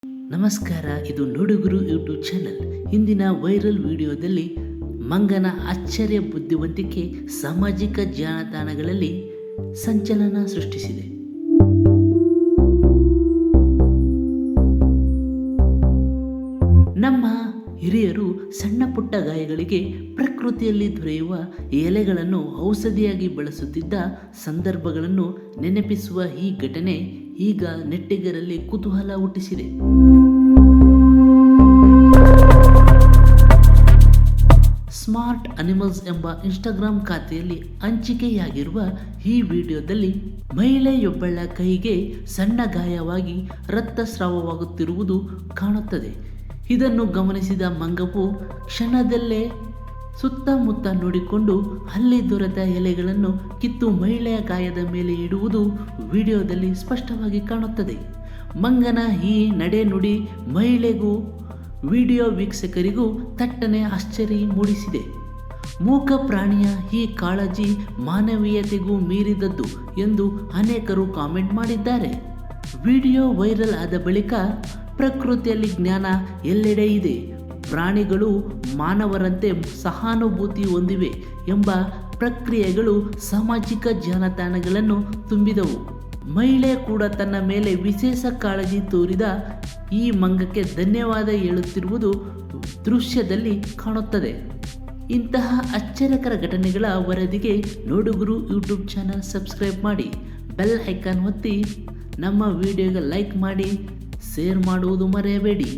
ನಮಸ್ಕಾರ, ಇದು ನೋಡುಗುರು YouTube channel. ಇಂದಿನ ವೈರಲ್ ವಿಡಿಯೋದಲ್ಲಿ ಮಂಗನ ಆಶ್ಚರ್ಯ ಬುದ್ಧಿವಂತಿಕೆ ಸಾಮಾಜಿಕ ಜಾಲತಾಣಗಳಲ್ಲಿ ಸಂಚಲನ ಸೃಷ್ಟಿಸಿದೆ. ನಮ್ಮ ಹಿರಿಯರು ಸಣ್ಣ ಪುಟ್ಟ ಗಾಯಗಳಿಗೆ ಪ್ರಕೃತಿಯಲ್ಲಿ ದೊರೆಯುವ ಎಲೆಗಳನ್ನು ಔಷಧಿಯಾಗಿ ಬಳಸುತ್ತಿದ್ದ ಸಂದರ್ಭಗಳನ್ನು ನೆನಪಿಸುವ ಈ ಘಟನೆ ಈಗ ನೆಟ್ಟಿಗರಲ್ಲಿ ಕುತೂಹಲ ಹುಟ್ಟಿಸಿದೆ. ಸ್ಮಾರ್ಟ್ ಅನಿಮಲ್ಸ್ ಎಂಬ ಇನ್ಸ್ಟಾಗ್ರಾಂ ಖಾತೆಯಲ್ಲಿ ಹಂಚಿಕೆಯಾಗಿರುವ ಈ ವಿಡಿಯೋದಲ್ಲಿ ಮಹಿಳೆಯೊಬ್ಬಳ ಕೈಗೆ ಸಣ್ಣ ಗಾಯವಾಗಿ ರಕ್ತಸ್ರಾವವಾಗುತ್ತಿರುವುದು ಕಾಣುತ್ತದೆ. ಇದನ್ನು ಗಮನಿಸಿದ ಮಂಗವು ಕ್ಷಣದಲ್ಲೇ ಸುತ್ತಮುತ್ತ ನೋಡಿಕೊಂಡು ಅಲ್ಲಿ ದೊರೆತ ಎಲೆಗಳನ್ನು ಕಿತ್ತು ಮಹಿಳೆಯ ಗಾಯದ ಮೇಲೆ ಇಡುವುದು ವಿಡಿಯೋದಲ್ಲಿ ಸ್ಪಷ್ಟವಾಗಿ ಕಾಣುತ್ತದೆ. ಮಂಗನ ಈ ನಡೆನುಡಿ ಮಹಿಳೆಗೂ ವಿಡಿಯೋ ವೀಕ್ಷಕರಿಗೂ ತಟ್ಟನೆ ಆಶ್ಚರ್ಯ ಮೂಡಿಸಿದೆ. ಮೂಕ ಪ್ರಾಣಿಯ ಈ ಕಾಳಜಿ ಮಾನವೀಯತೆಗೂ ಮೀರಿದದ್ದು ಎಂದು ಅನೇಕರು ಕಾಮೆಂಟ್ ಮಾಡಿದ್ದಾರೆ. ವಿಡಿಯೋ ವೈರಲ್ ಆದ ಬಳಿಕ ಪ್ರಕೃತಿಯಲ್ಲಿ ಜ್ಞಾನ ಎಲ್ಲೆಡೆ ಇದೆ, ಪ್ರಾಣಿಗಳು ಮಾನವರಂತೆ ಸಹಾನುಭೂತಿ ಹೊಂದಿವೆ ಎಂಬ ಪ್ರಕ್ರಿಯೆಗಳು ಸಾಮಾಜಿಕ ಜಾಲತಾಣಗಳನ್ನು ತುಂಬಿದವು. ಮಹಿಳೆ ಕೂಡ ತನ್ನ ಮೇಲೆ ವಿಶೇಷ ಕಾಳಜಿ ತೋರಿದ ಈ ಮಂಗಕ್ಕೆ ಧನ್ಯವಾದ ಹೇಳುತ್ತಿರುವುದು ದೃಶ್ಯದಲ್ಲಿ ಕಾಣುತ್ತದೆ. ಇಂತಹ ಆಶ್ಚರ್ಯಕರ ಘಟನೆಗಳ ವರದಿಗೆ ನೋಡುಗುರು ಯೂಟ್ಯೂಬ್ ಚಾನಲ್ ಸಬ್ಸ್ಕ್ರೈಬ್ ಮಾಡಿ, ಬೆಲ್ ಐಕಾನ್ ಒತ್ತಿ, ನಮ್ಮ ವಿಡಿಯೋಗೆ ಲೈಕ್ ಮಾಡಿ, ಶೇರ್ ಮಾಡುವುದು ಮರೆಯಬೇಡಿ.